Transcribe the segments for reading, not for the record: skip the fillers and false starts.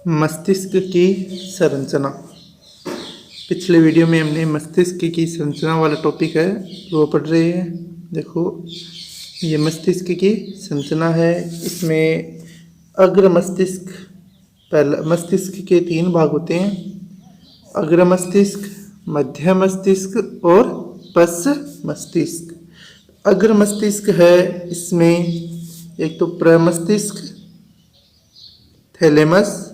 मस्तिष्क की संरचना। पिछले वीडियो में हमने मस्तिष्क की संरचना वाला टॉपिक है वो पढ़ रहे हैं। देखो ये मस्तिष्क की संरचना है। इसमें अग्र मस्तिष्क, पहला मस्तिष्क के 3 भाग होते हैं, अग्र मस्तिष्क, मध्य मस्तिष्क और पश्च मस्तिष्क। अग्र मस्तिष्क है, इसमें एक तो प्रमस्तिष्क, थैलेमस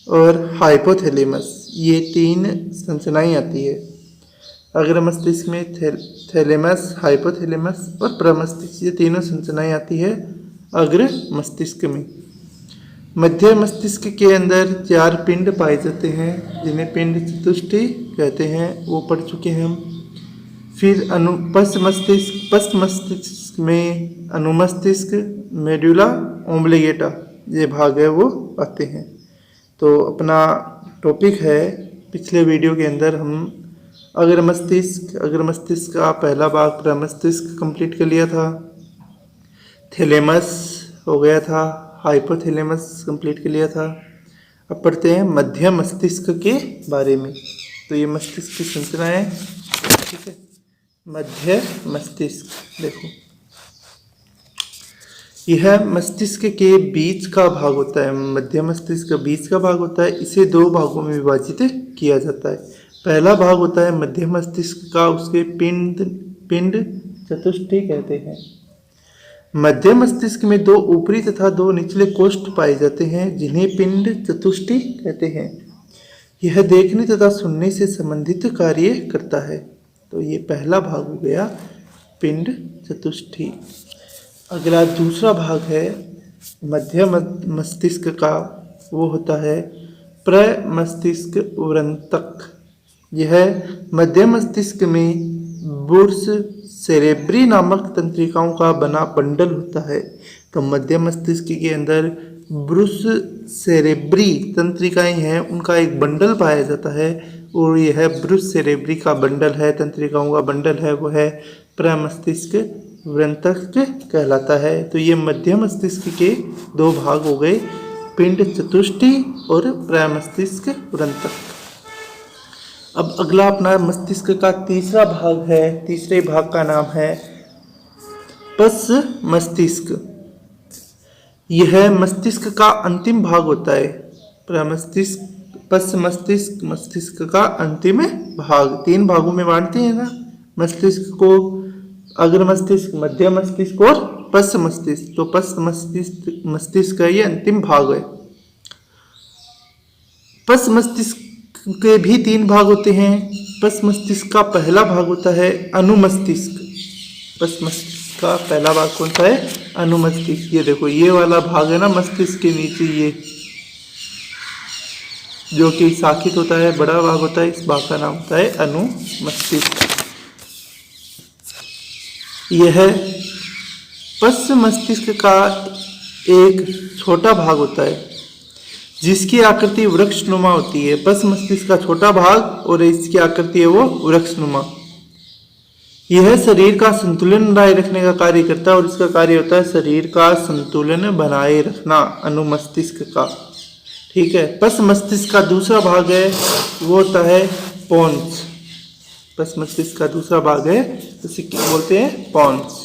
और हाइपोथैलेमस, ये 3 संरचनाएं आती है। अग्र मस्तिष्क में थैलेमस, हाइपोथैलेमस और प्रमस्तिष्क, ये तीनों संरचनाएं आती है अग्र मस्तिष्क में। मध्य मस्तिष्क के अंदर 4 पिंड पाए जाते हैं जिन्हें पिंड चतुष्टय कहते हैं, वो पढ़ चुके हैं हम। फिर पश्च मस्तिष्क में अनुमस्तिष्क, मेडुला ओब्लिगेटा, ये भाग है वो आते हैं। तो अपना टॉपिक है, पिछले वीडियो के अंदर हम अग्र मस्तिष्क का पहला भाग प्रमस्तिष्क कंप्लीट कर लिया था, थैलेमस हो गया था, हाइपोथैलेमस कंप्लीट कर लिया था। अब पढ़ते हैं मध्य मस्तिष्क के बारे में। तो ये मस्तिष्क की संरचना है, ठीक है। मध्य मस्तिष्क देखो, यह मस्तिष्क के बीच का भाग होता है। मध्य मस्तिष्क का बीच का भाग होता है। इसे 2 भागों में विभाजित किया जाता है। पहला भाग होता है मध्य मस्तिष्क का, उसके पिंड चतुष्टय कहते हैं। मध्य मस्तिष्क में 2 ऊपरी तथा 2 निचले कोष्ठ पाए जाते हैं जिन्हें पिंड चतुष्टय कहते हैं। यह देखने तथा सुनने से संबंधित कार्य करता है। तो ये पहला भाग हो गया पिंड चतुष्टय। अगला दूसरा भाग है मध्य मस्तिष्क का, वो होता है प्रमस्तिष्क वृंतक। यह मध्य मस्तिष्क में बुर्स सेरेब्री नामक तंत्रिकाओं का बना बंडल होता है। तो मध्य मस्तिष्क के अंदर ब्रुस सेरेब्री तंत्रिकाएं हैं, उनका एक बंडल पाया जाता है और यह ब्रुस सेरेब्री का बंडल है, तंत्रिकाओं का बंडल है, वो है प्रमस्तिष्क वृंतक कहलाता है। तो ये मध्य मस्तिष्क के 2 भाग हो गए, पिंड चतुष्टय और प्रमस्तिष्क वृंतक। अब अगला अपना मस्तिष्क का तीसरा भाग है। तीसरे भाग का नाम है पश्च मस्तिष्क। यह मस्तिष्क का अंतिम भाग होता है। प्रमस्तिष्क, पश्च मस्तिष्क, मस्तिष्क का अंतिम भाग। 3 भागों में बांटते हैं ना मस्तिष्क को, अग्र मस्तिष्क, मध्य मस्तिष्क और पश्च मस्तिष्क। तो पश्च मस्तिष्क का ये अंतिम भाग है। पश्च मस्तिष्क के भी 3 भाग होते हैं। पश्च मस्तिष्क का पहला भाग होता है अनुमस्तिष्क। पश्च मस्तिष्क का पहला भाग कौन सा है? अनुमस्तिष्क। ये देखो, ये वाला भाग है ना मस्तिष्क के नीचे, ये जो कि शाखित होता है, बड़ा भाग होता है, इस भाग का नाम होता है अनुमस्तिष्क। यह पश्च मस्तिष्क का एक छोटा भाग होता है जिसकी आकृति वृक्षनुमा होती है। पश्च मस्तिष्क का छोटा भाग और इसकी आकृति है वो वृक्षनुमा। यह शरीर का संतुलन बनाए रखने का कार्य करता है और इसका कार्य होता है शरीर का संतुलन बनाए रखना, अनुमस्तिष्क का, ठीक है। पश्च मस्तिष्क का दूसरा भाग है वो होता है पोन्स। पश्च मस्तिष्क का दूसरा भाग है, उसे क्या बोलते हैं? पोन्स।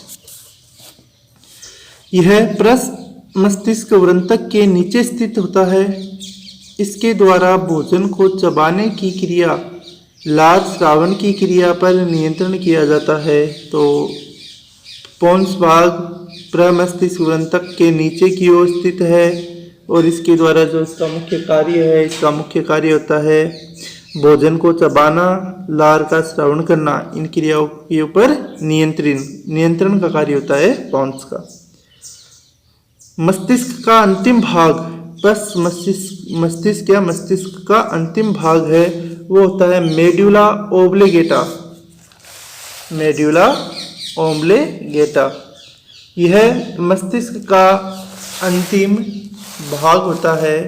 यह पश्च मस्तिष्क वृंतक के नीचे स्थित होता है। इसके द्वारा भोजन को चबाने की क्रिया, लार श्रावण की क्रिया पर नियंत्रण किया जाता है। तो पोन्स भाग प्रमस्तिष्क वृंतक के नीचे की ओर स्थित है और इसके द्वारा जो इसका मुख्य कार्य है, इसका मुख्य कार्य होता है भोजन को चबाना, लार का श्रवण करना, इन क्रियाओं के ऊपर नियंत्रण का कार्य होता है पोन्स का। मस्तिष्क का अंतिम भाग, पश्च मस्तिष्क का अंतिम भाग है वो होता है मेडुला ओब्लिगेटा। मेडुला ओब्लिगेटा यह मस्तिष्क का अंतिम भाग होता है।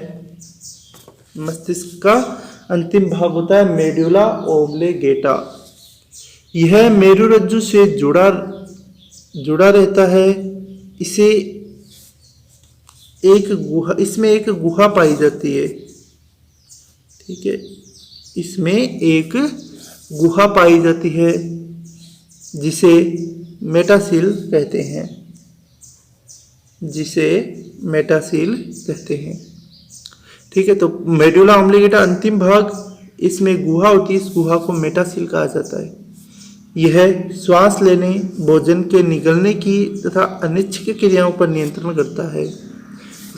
मस्तिष्क का अंतिम भाग होता है मेडुला ओब्लिगेटा। यह मेरुरज्जु से जुड़ा रहता है। इसमें एक गुहा पाई जाती है। ठीक है, इसमें एक गुहा पाई जाती है जिसे मेटासील कहते हैं, जिसे मेटासील कहते हैं। ठीक है, तो मेडुला ऑब्लिगेटा अंतिम भाग, इसमें गुहा होती है, इस गुहा को मेटासील कहा जाता है। यह श्वास लेने, भोजन के निगलने की तथा अनैच्छिक क्रियाओं पर नियंत्रण करता है।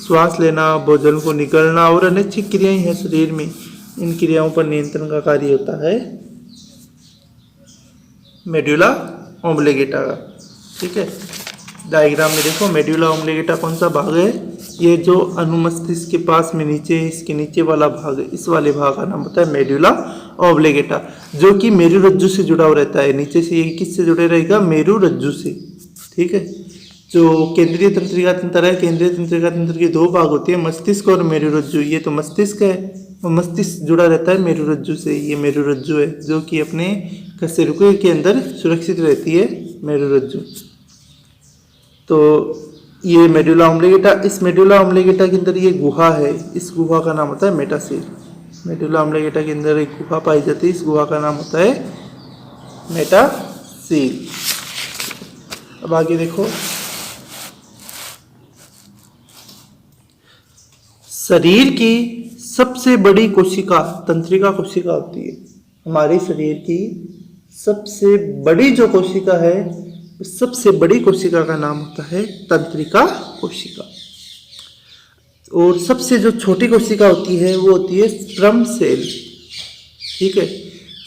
श्वास लेना, भोजन को निगलना और अनैच्छिक क्रियाएं हैं शरीर में, इन क्रियाओं पर नियंत्रण का कार्य होता है मेडुला ऑब्लिगेटा का। ठीक है, डायग्राम में देखो मेडुला ऑब्लिगेटा कौन सा भाग है, ये जो अनुमस्तिष्क के पास में नीचे, इसके नीचे वाला भाग है, इस वाले भाग का नाम होता है मेडुला ऑब्लिगेटा, जो कि मेरुरज्जु से जुड़ा हुआ रहता है। नीचे से ये किससे जुड़े रहेगा, मेरुरज्जु से। ठीक है, जो केंद्रीय तंत्रिका तंत्र है, केंद्रीय तंत्रिका तंत्र के दो भाग होते हैं, मस्तिष्क और मेरुरज्जु। ये तो मस्तिष्क है, मस्तिष्क जुड़ा रहता है मेरुरज्जु से, ये मेरुरज्जु है जो कि अपने कशेरुकी के अंदर सुरक्षित रहती है मेरुरज्जु। तो ये मेडुला ऑब्लिगेटा, इस मेडुला ऑब्लिगेटा के अंदर ये गुहा है, इस गुहा का नाम होता है मेटासील। मेडुला ऑब्लिगेटा के अंदर एक गुहा पाई जाती है, इस गुहा का नाम होता है मेटासील। अब आगे देखो, शरीर की सबसे बड़ी कोशिका तंत्रिका कोशिका होती है। हमारे शरीर की सबसे बड़ी जो कोशिका है, सबसे बड़ी कोशिका का नाम होता है तंत्रिका कोशिका। और सबसे जो छोटी कोशिका होती है वो होती है स्पर्म सेल। ठीक है,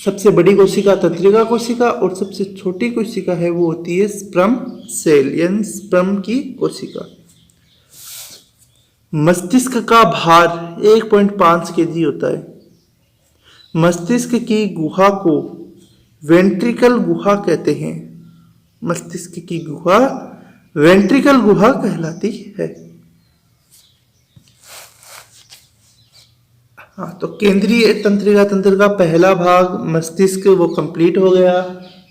सबसे बड़ी कोशिका तंत्रिका कोशिका और सबसे छोटी कोशिका है वो होती है स्पर्म सेल, यानी स्पर्म की कोशिका। मस्तिष्क का भार 1.5 kg होता है। मस्तिष्क की गुहा को वेंट्रिकल गुहा कहते हैं। मस्तिष्क की गुहा वेंट्रिकल गुहा कहलाती है। हाँ, तो केंद्रीय तंत्रिका तंत्र का पहला भाग मस्तिष्क वो कंप्लीट हो गया।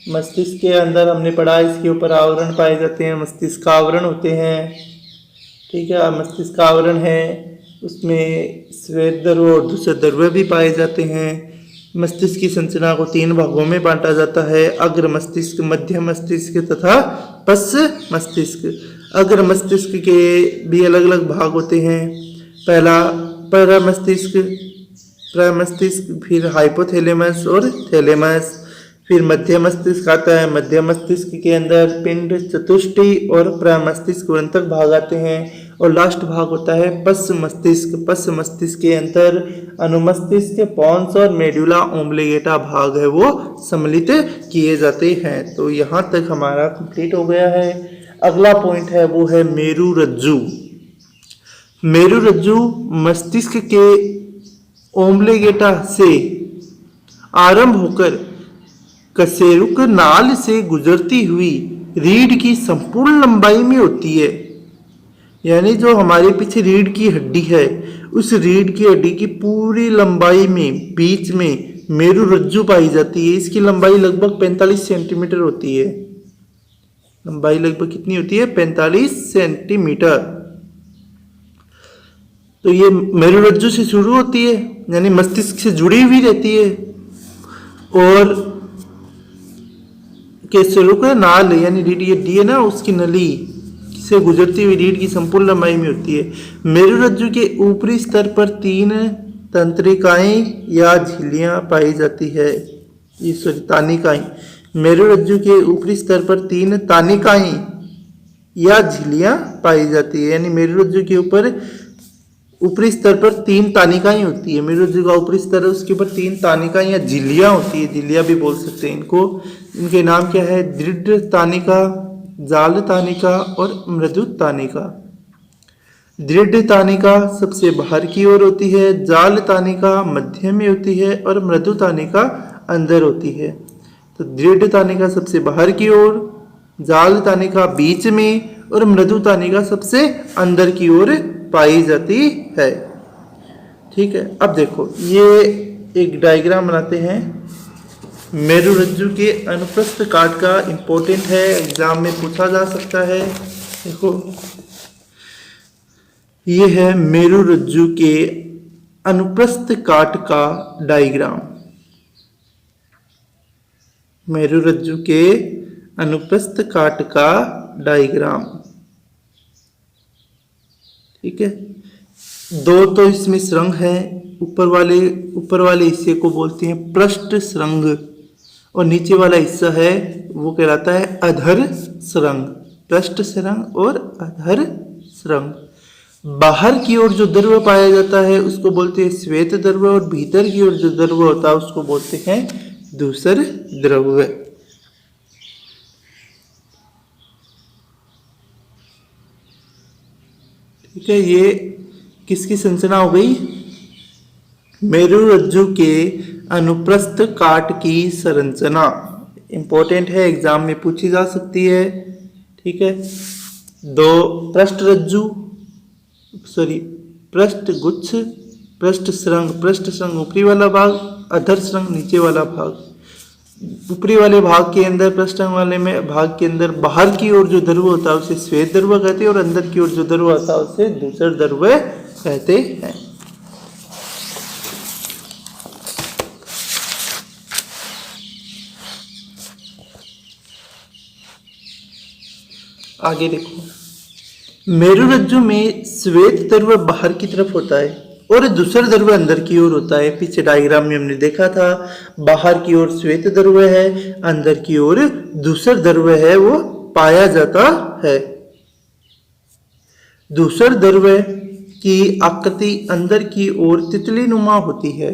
मस्तिष्क के अंदर हमने पढ़ा, इसके ऊपर आवरण पाए जाते हैं, मस्तिष्क आवरण होते हैं। ठीक है, मस्तिष्क आवरण है, उसमें श्वेत द्रव्य और दूसरे द्रव्य भी पाए जाते हैं। मस्तिष्क की संरचना को 3 भागों में बांटा जाता है, अग्र मस्तिष्क, मध्य मस्तिष्क तथा पश्च मस्तिष्क। अग्र मस्तिष्क के भी अलग अलग भाग होते हैं। पहला प्रमस्तिष्क, प्रमस्तिष्क, फिर हाइपोथैलेमस और थैलेमस, फिर मध्य मस्तिष्क आता है। मध्य मस्तिष्क के अंदर पिंड, चतुष्टय और प्रमस्तिष्क वृंतक भाग आते हैं। और लास्ट भाग होता है पश्च मस्तिष्क। पश्च मस्तिष्क के अंदर अनुमस्तिष्क, पोन्स और मेडुला ऑब्लिगेटा भाग है वो सम्मिलित किए जाते हैं। तो यहाँ तक हमारा कंप्लीट हो गया है। अगला पॉइंट है वो है मेरुरज्जु। मेरुरज्जु मस्तिष्क के ऑब्लिगेटा से आरंभ होकर कशेरुक नाल से गुजरती हुई रीढ़ की संपूर्ण लंबाई में होती है। यानी जो हमारे पीछे रीढ़ की हड्डी है, उस रीढ़ की हड्डी की पूरी लंबाई में बीच में मेरुरज्जु पाई जाती है। इसकी लंबाई लगभग 45 सेंटीमीटर होती है। लंबाई लगभग कितनी होती है, 45 सेंटीमीटर। तो ये मेरुरज्जु से शुरू होती है, यानी मस्तिष्क से जुड़ी हुई रहती है। और कशेरुक नाल यानी रीढ़ की हड्डी है ना, उसकी नली से गुजरती हुई रीढ़ की संपूर्ण लंबाई में होती है। मेरुरज्जु के ऊपरी स्तर पर 3 तंत्रिकाएं या झिल्लियां पाई जाती है। तानिकाएं। मेरुरज्जु के ऊपरी स्तर पर 3 तानिकाएं या झिल्लियां पाई जाती है। यानी मेरुरज्जु के ऊपर ऊपरी स्तर पर 3 तानिकाएं होती है। मेरुरज्जु का ऊपरी स्तर है, उसके ऊपर 3 तानिकाएं या झिल्लियां होती है, झिल्लियां भी बोल सकते हैं इनको। इनके नाम क्या है, दृढ़ तानिका, जाल तानिका और मृदु तानिका। दृढ़ तानिका सबसे बाहर की ओर होती है, जाल तानिका मध्य में होती है और मृदु तानिका अंदर होती है। तो दृढ़ तानिका सबसे बाहर की ओर, जाल तानिका बीच में और मृदु तानिका सबसे अंदर की ओर पाई जाती है। ठीक है, अब देखो ये एक डायग्राम बनाते हैं। मेरुरज्जु के अनुप्रस्थ काट का इम्पोर्टेंट है, एग्जाम में पूछा जा सकता है। देखो ये है मेरुरज्जु के अनुप्रस्थ काट का डायग्राम। मेरुरज्जु के अनुप्रस्थ काट का डायग्राम। ठीक है, दो तो इसमें श्रृंग है, ऊपर वाले हिस्से को बोलते हैं पृष्ठ श्रृंग और नीचे वाला हिस्सा है वो कहलाता है अधर श्रृंग। पृष्ठ श्रृंग और अधर श्रृंग। बाहर की ओर जो द्रव्य पाया जाता है उसको बोलते हैं श्वेत द्रव्य और भीतर की ओर जो द्रव्य होता है उसको बोलते हैं धूसर द्रव्य। ठीक है, ये किसकी संरचना हो गई? मेरुरज्जु के अनुप्रस्थ काट की संरचना। इंपॉर्टेंट है, एग्जाम में पूछी जा सकती है। ठीक है, दो पृष्ठ गुच्छ, पृष्ठ श्रृंग ऊपरी वाला भाग, अधर श्रृंग नीचे वाला भाग। ऊपरी वाले भाग के अंदर, पृष्ठ वाले में भाग के अंदर बाहर की ओर जो द्रव्य होता है उसे श्वेत द्रव्य कहते हैं और अंदर की ओर जो द्रव्य होता है उसे धूसर द्रव्य कहते हैं। आगे देखो, मेरुरज्जु में श्वेत द्रव्य बाहर की तरफ होता है और धूसर द्रव्य अंदर की ओर होता है। पीछे डायग्राम में हमने देखा था, बाहर की ओर श्वेत द्रव्य है, अंदर की ओर धूसर द्रव्य है वो पाया जाता है। धूसर द्रव्य की आकृति अंदर की ओर तितली नुमा होती है।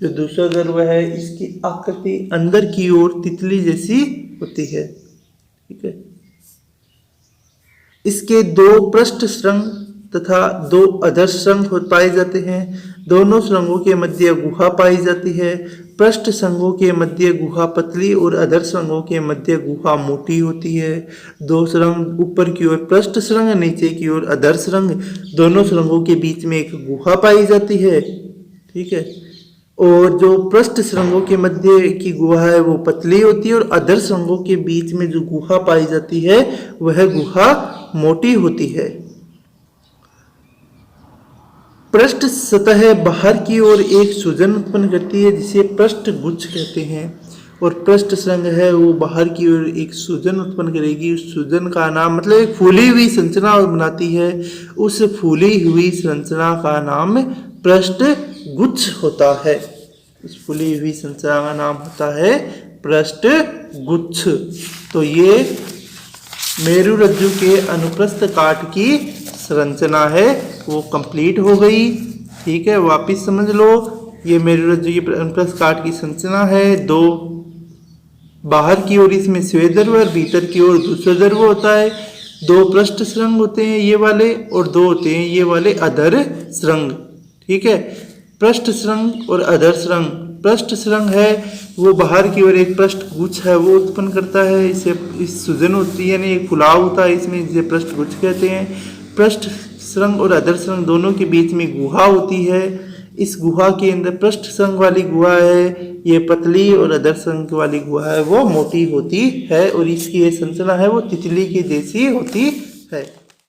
जो धूसर द्रव्य है इसकी आकृति अंदर की ओर तितली जैसी होती है। ठीक है, इसके दो पृष्ठ श्रृंग तथा दो अधर श्रृंग पाए जाते हैं। दोनों श्रृंगों के मध्य गुहा पाई जाती है। पृष्ठ श्रृंगों के मध्य गुहा पतली और अधर श्रृंगों के मध्य गुहा मोटी होती है। दो श्रृंग, ऊपर की ओर पृष्ठ श्रृंग, नीचे की ओर अधर श्रृंग, दोनों श्रृंगों के बीच में एक गुहा पाई जाती है। ठीक है, और जो पृष्ठ श्रृंगों के मध्य की गुहा है वो पतली होती है और अधर श्रृंगों के बीच में जो गुहा पाई जाती है वह गुहा मोटी होती है। पृष्ठ सतह बाहर की ओर एक सूजन उत्पन्न करती है जिसे पृष्ठ गुच्छ कहते हैं और पृष्ठ श्रृंग है वो बाहर की ओर एक सूजन उत्पन्न करेगी। उस सूजन का नाम, मतलब एक फूली हुई संरचना बनाती है, उस फूली हुई संरचना का नाम पृष्ठ गुच्छ होता है। इस फूली हुई संरचना का नाम होता है पृष्ठ गुच्छ। तो ये मेरुरज्जु के अनुप्रस्थ काट की संरचना है वो कंप्लीट हो गई। ठीक है, वापिस समझ लो, ये मेरुरज्जु की अनुप्रस्थ काट की संरचना है। दो बाहर की ओर इसमें श्वेत द्रव्य और भीतर की ओर धूसर द्रव्य होता है। दो पृष्ठ श्रृंग होते हैं ये वाले और दो होते हैं ये वाले अधर श्रृंग। ठीक है, पृष्ठ श्रृंग और अधर श्रृंग। पृष्ठ श्रृंग है वो बाहर की ओर एक पृष्ठ गुच्छ है वो उत्पन्न करता है, इसे इस सूजन होती है यानी एक फुलाव होता है इसमें, जिसे पृष्ठ गुच्छ कहते हैं। पृष्ठ श्रृंग और अधर श्रृंग दोनों के बीच में गुहा होती है। इस गुहा के अंदर पृष्ठ श्रृंग वाली गुहा है ये पतली और अधर श्रृंग वाली गुहा है वो मोटी होती है और इसकी ये संरचना है वो तितली की जैसी होती है।